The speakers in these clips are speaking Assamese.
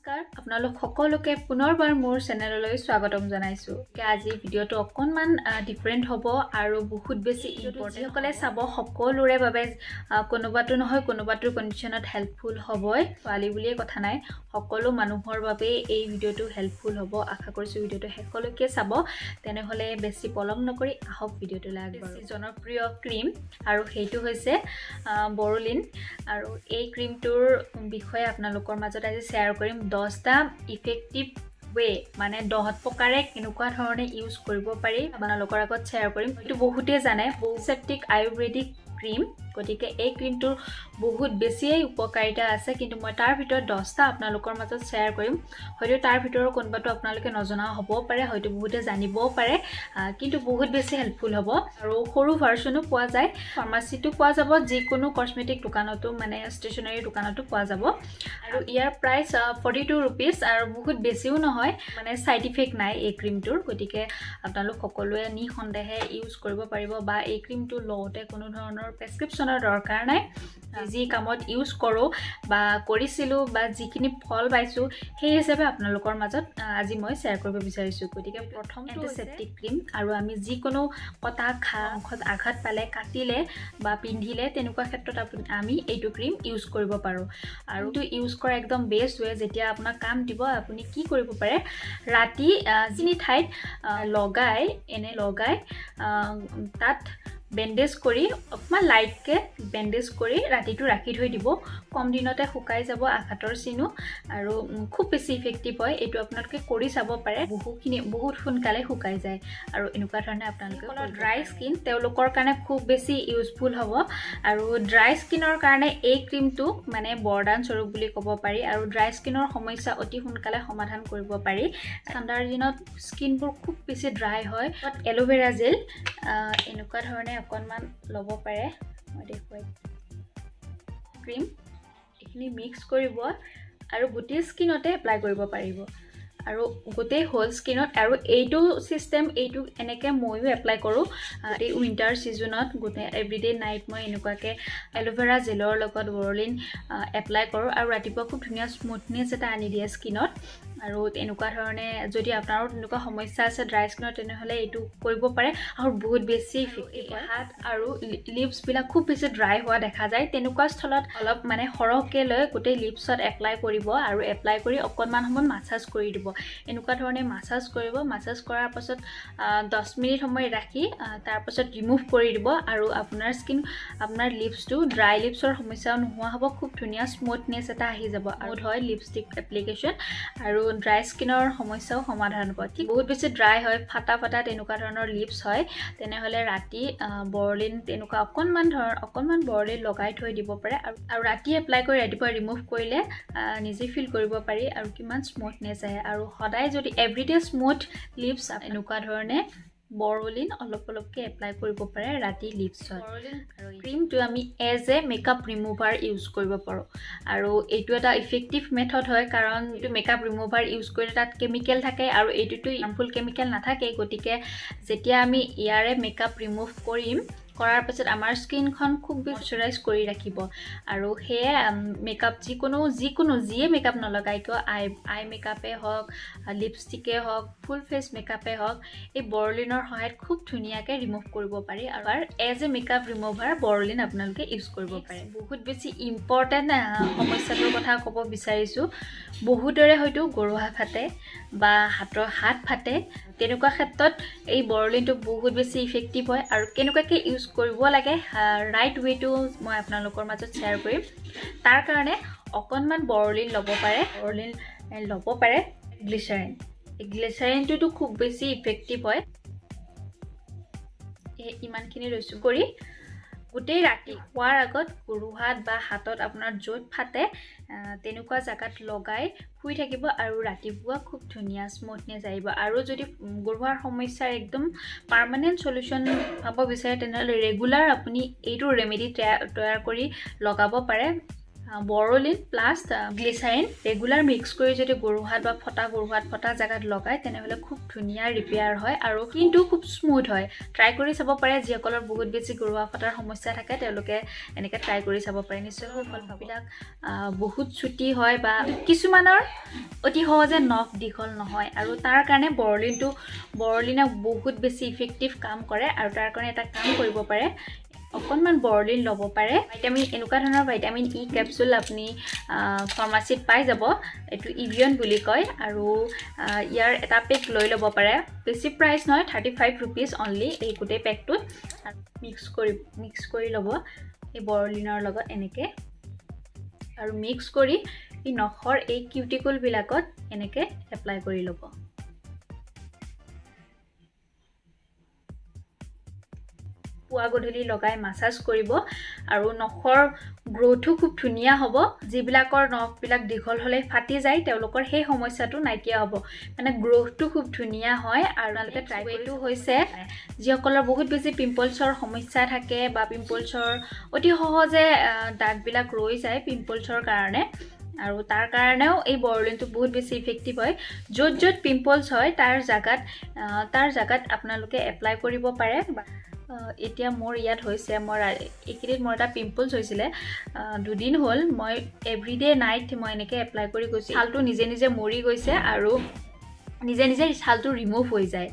নমস্কাৰ আপোনালোক সকলোকে পুনৰবাৰ মোৰ চেনেললৈ স্বাগতম জনাইছো আজি ভিডিওটো অকনমান ডিফাৰেন্ট হ'ব আৰু বহুত বেছি ইম্পৰ্টেন্ট সকলে চাব সকলোৰে বাবে কোনোবাটো নহয় কোনোবাটোৰ কন্ডিশনত হেল্পফুল হ'বই ছোৱালী বুলিয়ে কথা নাই সকলো মানুহৰ বাবে এই ভিডিওটো হেল্পফুল হ'ব আশা কৰিছো ভিডিওটো শেষলৈকে চাব তেনেহলে বেছি পলম নকৰি আহক ভিডিওটোলৈ আগবাঢ়ো জনপ্ৰিয় ক্ৰীম আৰু সেইটো হৈছে বৰলিন আৰু এই ক্ৰীমটোৰ বিষয়ে আপোনালোকৰ মাজত আজি শেয়াৰ কৰিম 10টা ইফেক্টিভ वे माने 10 प्रकारे केनेকুৱা ধৰণে ইউজ কৰিব পাৰি আপোনালোকৰ আগত শেয়াৰ কৰিম এটো বহুতে জানে এন্টিসেপ্টিক আয়ুৰ্বেদিক ক্ৰীম গটিকে এই ক্ৰীমটোৰ বহুত বেছি উপকাৰিতা আছে কিন্তু মই তাৰ ভিতৰত 10টা আপোনালোকৰ মাজত শেয়াৰ কৰিম হয়তো তাৰ ভিতৰৰ কোনবাটো আপোনালোকে নজনা হ'ব পাৰে হয়তো বহুতে জানিবও পাৰে কিন্তু বহুত বেছি হেল্পফুল হ'ব আৰু সৰু ভাৰ্চনো পোৱা যায় ফাৰ্মাসিটো পোৱা যাব যিকোনো কসমেটিক দোকানতো মানে ষ্টেচনাৰী দোকানতো পোৱা যাব আৰু ইয়াৰ প্ৰাইস 42 रुपीस আৰু বহুত বেছিও নহয় মানে সাইড ইফেক্ট নাই এই ক্ৰীমটোৰ গটিকে আপোনালোক সকলোৱে নি সন্দেহে ইউজ কৰিব পাৰিব বা এই ক্ৰীমটো লওতে কোনো ধৰণৰ প্ৰেসক্ৰিপচনৰ দৰকাৰ নাই যি কামত ইউজ কৰো বা কৰিছিলো বা যিখিনি ফল পাইছো সেই হিচাপে আপোনালোকৰ মাজত আজি মই শেয়াৰ কৰিব বিচাৰিছো গটিকে প্ৰথম এন্টিসেপ্টিক ক্ৰীম আৰু আমি যিকোনো কটা খাখত আঘাত পালে কাটিলে বা পিন্ধিলে তেনেকুৱা ক্ষেত্ৰত আমি এইটো ক্ৰীম ইউজ কৰিব পাৰো আৰু তো ইউজ কৰা একদম বেষ্ট ওয়ে যেতিয়া আপোনাৰ কাম দিব আপুনি কি কৰিব পাৰে ৰাতি যিনি ঠাইত লগাই এনে লগাই তাত বেন্ডেজ কৰি অকমান লাইট কে বেন্ডেজ কৰি ৰাতিটো ৰাখি থৈ দিব কম দিনতে শুকাই যাব আঘাতৰ চিনু আৰু খুব বেছি ইফেক্টিভ হয় এটো আপোনালোকে কৰি চাব পাৰে বহুত সোনকালে শুকাই যায় আৰু এনেকুৱা ধৰণে আপোনালোকে ড্ৰাই স্কিন তেওঁলোকৰ কাৰণে খুব বেছি ইউজফুল হ'ব আৰু ড্ৰাই স্কিনৰ কাৰণে এই ক্ৰীমটো মানে বৰদান স্বৰূপ বুলি ক'ব পাৰি আৰু ড্ৰাই স্কিনৰ সমস্যা অতি সোনকালে সমাধান কৰিব পাৰি ঠাণ্ডাৰ দিনত স্কিনবোৰ খুব বেছি ড্ৰাই হয় এলোভেৰা জেল এনেকুৱা ধৰণে অকনমান লব পাৰে মই দেখুৱাই ক্ৰীম এখিনি মিক্স কৰিব আৰু গোটেই স্কিনতে এপ্লাই কৰিব পাৰিব আৰু গোটেই হোল স্কিনত আৰু এইটো সিস্টেম এইটো এনেকে মইও এপ্লাই কৰো এই উইন্টাৰ সিজনত গোটে এভৰিডে নাইট মই এনেকুৱাকে এলোভেৰা জেলৰ লগত বৰলিন এপ্লাই কৰো আৰু ৰাতিপুৱা খুব ধুনিয়া স্মুথনেস এটা আনি দিয়ে স্কিনত আৰু এনেকুৱা ধৰণে যদি আপোনাৰো তেনেকুৱা সমস্যা আছে ড্ৰাই স্কিনত তেনেহলে এইটো কৰিব পাৰে আৰু বহুত বেছি ইফেক্টিভ হাত আৰু লিপস বিলাক খুব বেছি ড্ৰাই হোৱা দেখা যায় তেনেকুৱা স্থলত অলপ মানে হৰহকে লৈ গোটেই লিপছত এপ্লাই কৰিব আৰু এপ্লাই কৰি অকনমান সময় মাসাজ কৰি দিব এনেকুৱা ধৰণে মাসাজ কৰিব মাসাজ কৰাৰ পাছত 10 মিনিট সময় ৰাখি তাৰ পাছত ৰিমুভ কৰি দিব আৰু আপোনাৰ স্কিন আপোনাৰ লিপসটো ড্ৰাই লিপসৰ সমস্যা নোহোৱা হ'ব খুব ধুনিয়া স্মুথনেস এটা আহি যাব আৰু হয় লিপষ্টিক এপ্লিকেশন আৰু ড্ৰাই স্কিনৰ সমস্যাও সমাধান হ'ব ঠিক বহুত বেছি ড্ৰাই হয় ফাটা ফাটা তেনেকুৱা ধৰণৰ লিপস হয় তেনেহলে ৰাতি বৰলিন তেনেকুৱা অকনমান বৰলিন লগাই থৈ দিব পাৰে আৰু ৰাতি এপ্লাই কৰি ৰাতিপুৱা ৰিমুভ কৰিলে নিজে ফিল কৰিব পাৰি আৰু কিমান স্মুথনেস আহে আৰু সদায় যদি এভৰিডে স্মুথ লিপস এনেকুৱা ধৰণে বৰলিন অলপকে এপ্লাই কৰিব পাৰে ৰাতি লিপছত বৰলিন ক্ৰীমটো আমি as a makeup remover use কৰিব পাৰো আৰু এইটো এটা ইফেক্টিভ মেথড হয় কাৰণ এইটো মেকআপ ৰিমুভাৰ ইউজ কৰিলে তাত কেমিক্যাল থাকে আৰু এইটোটো হাৰ্মফুল কেমিক্যাল নাথাকে গটিকে যেতিয়া আমি ইয়াৰে মেকআপ ৰিমুভ কৰিম কৰাৰ পাছত আমাৰ স্কিনখন খুব ময়শ্চাৰাইজ কৰি ৰাখিব আৰু হে মেকআপ যিকোনো যিয়ে মেকআপ নলগাই কিয় আই মেকআপে হওক লিপষ্টিকে হওক ফুল ফেস মেকআপে হওক এই বৰলিনৰ সহায়ত খুব ধুনিয়াকে ৰিমুভ কৰিব পাৰি আৰু এজ এ মেকআপ ৰিমুভাৰ বৰলিন আপোনালোকে ইউজ কৰিব পাৰে বহুত বেছি ইম্পৰ্টেন্ট সমস্যাটোৰ কথা ক'ব বিচাৰিছো বহুতৰে হয়তো গৰুহা ফাটে বা হাত ফাটে তেনেকুৱা ক্ষেত্ৰত এই বৰলিনটো বহুত বেছি ইফেক্টিভ হয় আৰু কেনেকুৱাকে ইউজ কৰিব লাগে ৰাইট ওয়েটো মই আপোনালোকৰ মাজত শেয়াৰ কৰিম তাৰ কাৰণে অকনমান বৰলিন ল'ব পাৰে গ্লিচাৰিনটো খুব বেছি ইফেক্টিভ হয় ইমানখিনি লৈছো কৰি গোটেই ৰাতি খোৱাৰ আগত গৰুহাত বা হাতত আপোনাৰ য'ত ফাটে তেনেকুৱা জাগাত লগাই শুই থাকিব আৰু ৰাতিপুৱা খুব ধুনিয়া স্মুথনেস আহিব আৰু যদি গৰুহাৰ সমস্যাৰ একদম পাৰ্মানেন্ট সলিউশন পাব বিচাৰে তেনেহলে ৰেগুলাৰ আপুনি এইটো ৰেমেডি তৈয়াৰ কৰি লগাব পাৰে বৰলিন প্লাছ গ্লিচাৰিন ৰেগুলাৰ মিক্স কৰি যদি গৰুহাত বা ফটা জাগাত লগায় তেনেহলে খুব ধুনীয়া ৰিপেয়াৰ হয় আৰু কিন্তু খুব স্মুথ হয় ট্ৰাই কৰি চাব পাৰে যিসকলৰ বহুত বেছি গৰুহা ফটাৰ সমস্যা থাকে তেওঁলোকে এনেকৈ ট্ৰাই কৰি চাব পাৰে নিশ্চয় ফলবিলাক বহুত ছুটি হয় বা কিছুমানৰ অতি সহজে নখ দীঘল নহয় আৰু তাৰ কাৰণে বৰলিনে বহুত বেছি ইফেক্টিভ কাম কৰে আৰু তাৰ কাৰণে এটা কাম কৰিব পাৰে অকণমান বৰলিন ল'ব পাৰে ভিটামিন এনেকুৱা ধৰণৰ ভিটামিন ই কেপচুল আপুনি ফাৰ্মাচিত পাই যাব এইটো ইভিয়ন বুলি কয় আৰু ইয়াৰ এটা পেক লৈ ল'ব পাৰে বেছি প্ৰাইচ নহয় 35 रुपीस অনলি এই গোটেই পেকটো মিক্স কৰি ল'ব এই বৰলিনৰ লগত এনেকৈ আৰু মিক্স কৰি এই নখৰ এই কিউটিকল বিলাকত এনেকৈ এপ্লাই কৰি ল'ব পুৱা গধূলি লগাই মাসাজ কৰিব আৰু নখৰ গ্ৰোথো খুব ধুনীয়া হ'ব যিবিলাকৰ নখবিলাক দীঘল হ'লে ফাটি যায় তেওঁলোকৰ সেই সমস্যাটো নাইকিয়া হ'ব মানে গ্ৰোথটো খুব ধুনীয়া হয় আৰু আপোনালোকে ট্ৰাই কৰিটো হৈছে যিসকলৰ বহুত বেছি পিম্পলছৰ সমস্যা থাকে বা পিম্পলছৰ অতি সহজে দাগবিলাক ৰৈ যায় পিম্পলছৰ কাৰণে আৰু তাৰ কাৰণেও এই বৰলিনটো বহুত বেছি ইফেক্টিভ হয় য'ত পিম্পলছ হয় তাৰ জাগাত আপোনালোকে এপ্লাই কৰিব পাৰে এতিয়া মোৰ ইয়াত হৈছে মোৰ এইকেইদিন মোৰ এটা পিম্পলছ হৈছিলে দুদিন হ'ল মই এভৰিডে নাইট মই এনেকৈ এপ্লাই কৰি গৈছোঁ ছালটো নিজে মৰি গৈছে আৰু নিজে ছালটো ৰিমুভ হৈ যায়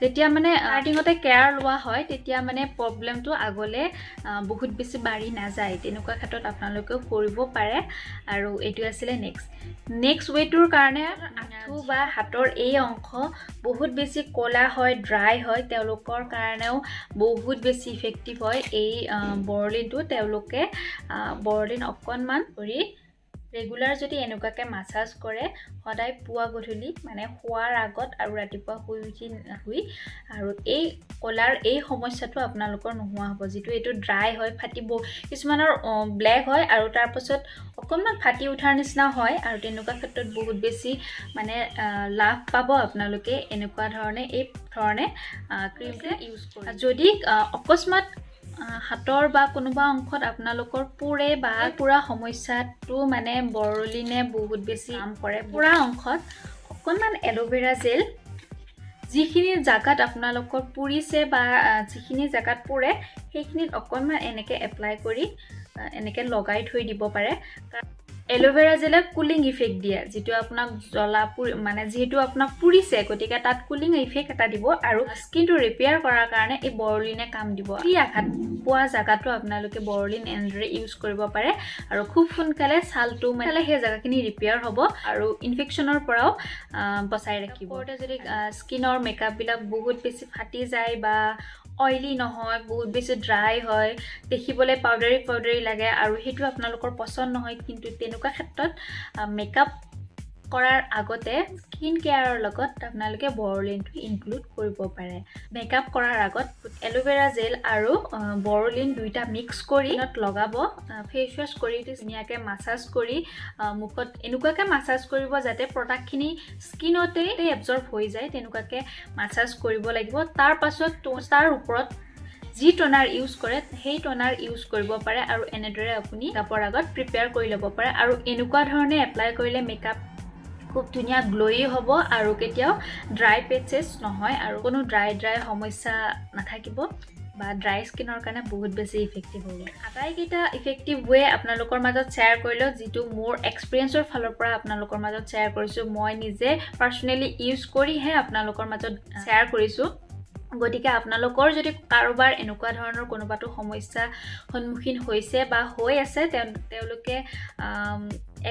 যেতিয়া মানে ষ্টাৰ্টিঙতে কেয়াৰ লোৱা হয় তেতিয়া মানে প্ৰব্লেমটো আগলৈ বহুত বেছি বাঢ়ি নাযায় তেনেকুৱা ক্ষেত্ৰত আপোনালোকেও কৰিব পাৰে আৰু এইটো আছিলে নেক্সট ৱেটোৰ কাৰণে আঁঠু বা হাতৰ এই অংশ বহুত বেছি ক'লা হয় ড্ৰাই হয় তেওঁলোকৰ কাৰণেও বহুত বেছি ইফেক্টিভ হয় এই বৰলিনটো তেওঁলোকে বৰলিন অকণমান কৰি ৰেগুলাৰ যদি এনেকুৱাকৈ মাসাজ কৰে সদায় পুৱা গধূলি মানে শোৱাৰ আগত আৰু ৰাতিপুৱা শুই আৰু এই কলাৰ এই সমস্যাটো আপোনালোকৰ নোহোৱা হ'ব যিটো এইটো ড্ৰাই হয় ফাটিব কিছুমানৰ ব্লেক হয় আৰু তাৰ পাছত অকণমান ফাটি উঠাৰ নিচিনা হয় আৰু তেনেকুৱা ক্ষেত্ৰত বহুত বেছি মানে লাভ পাব আপোনালোকে এনেকুৱা ধৰণে এই ধৰণে ক্ৰীমটো ইউজ কৰে যদি অকস্মাত হাতৰ বা কোনোবা অংশত আপোনালোকৰ পুৰে বা পুৰা সমস্যাটো মানে বৰলিনে বহুত বেছি কাম কৰে পুৰা অংশত অকণমান এল'ভেৰা জেল যিখিনি জাগাত আপোনালোকৰ পুৰিছে বা যিখিনি জাগাত পুৰে সেইখিনিত অকণমান এনেকৈ এপ্লাই কৰি এনেকৈ লগাই থৈ দিব পাৰে এল'ভেৰা জেলে কুলিং ইফেক্ট দিয়ে যিটো আপোনাক মানে যিহেতু আপোনাক পুৰিছে গতিকে তাত কুলিং ইফেক্ট এটা দিব আৰু স্কিনটো ৰিপেয়াৰ কৰাৰ কাৰণে এই বৰলিনে কাম দিব এই আঘাত পোৱা জাগাটো আপোনালোকে বৰলিন এনেদৰে ইউজ কৰিব পাৰে আৰু খুব সোনকালে ছালটো মানে সেই জাগাখিনি ৰিপেয়াৰ হ'ব আৰু ইনফেকশ্যনৰ পৰাও বচাই ৰাখিব যদি স্কিনৰ মেকআপবিলাক বহুত বেছি ফাটি যায় বা অইলি নহয় বহুত বেছি ড্ৰাই হয় দেখিবলৈ পাউডাৰী লাগে আৰু সেইটো আপোনালোকৰ পছন্দ নহয় কিন্তু তেনেকুৱা ক্ষেত্ৰত মেকআপ কৰাৰ আগতে স্কিন কেয়াৰৰ লগত আপোনালোকে বৰলিনটো ইনক্লুড কৰিব পাৰে মেকআপ কৰাৰ আগত এল'ভেৰা জেল আৰু বৰলিন দুইটা মিক্স কৰি লগাব ফেচ ৱাছ কৰি ধুনীয়াকৈ মাসাজ কৰি মুখত এনেকুৱাকৈ মাসাজ কৰিব যাতে প্ৰডাক্টখিনি স্কিনতে এবজৰ্ব হৈ যায় তেনেকুৱাকৈ মাসাজ কৰিব লাগিব তাৰ পাছত তাৰ ওপৰত যি টোনাৰ ইউজ কৰে সেই টোনাৰ ইউজ কৰিব পাৰে আৰু এনেদৰে আপুনি মেকআপৰ আগত প্ৰিপেয়াৰ কৰি ল'ব পাৰে আৰু এনেকুৱা ধৰণে এপ্লাই কৰিলে মেকআপ খুব ধুনীয়া গ্লোই হ'ব আৰু কেতিয়াও ড্ৰাই পেচেছ নহয় আৰু কোনো ড্ৰাই সমস্যা নাথাকিব বা ড্ৰাই স্কিনৰ কাৰণে বহুত বেছি ইফেক্টিভ হ'ব আটাইকেইটা ইফেক্টিভ ৱে আপোনালোকৰ মাজত শ্বেয়াৰ কৰিলোঁ যিটো মোৰ এক্সপিৰিয়েঞ্চৰ ফালৰ পৰা আপোনালোকৰ মাজত শ্বেয়াৰ কৰিছোঁ মই নিজে পাৰ্চনেলি ইউজ কৰিহে আপোনালোকৰ মাজত শ্বেয়াৰ কৰিছোঁ গতিকে আপোনালোকৰ যদি কাৰোবাৰ এনেকুৱা ধৰণৰ কোনোবাটো সমস্যা সন্মুখীন হৈছে বা হৈ আছে তেওঁলোকে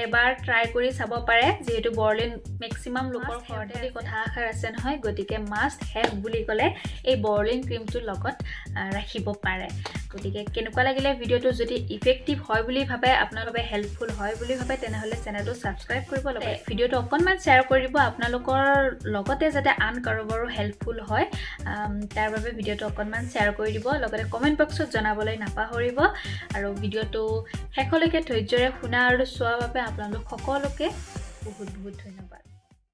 এবাৰ ট্ৰাই কৰি চাব পাৰে যেহেতু বৰলিন মেক্সিমাম লোকৰ ঘৰতে কথা আখাৰ আছে নহয় গতিকে মাষ্ট হেভ বুলি ক'লে এই বৰলিন ক্ৰীমটো লগত ৰাখিব পাৰে গতিকে কেনেকুৱা লাগিলে ভিডিঅ'টো যদি ইফেক্টিভ হয় বুলি ভাবে আপোনালোকে হেল্পফুল হয় বুলি ভাবে তেনেহ'লে চেনেলটো ছাবস্ক্ৰাইব কৰিব লাগে ভিডিঅ'টো অকণমান শ্বেয়াৰ কৰিব আপোনালোকৰ লগতে যাতে আন কাৰোবাৰো হেল্পফুল হয় তাৰ বাবে ভিডিঅ'টো অকণমান শ্বেয়াৰ কৰি দিব লগতে কমেণ্ট বক্সত জনাবলৈ নাপাহৰিব আৰু ভিডিঅ'টো শেষলৈকে ধৈৰ্যৰে শুনা আৰু চোৱাৰ বাবে আপোনালোক সকলোকে বহুত ধন্যবাদ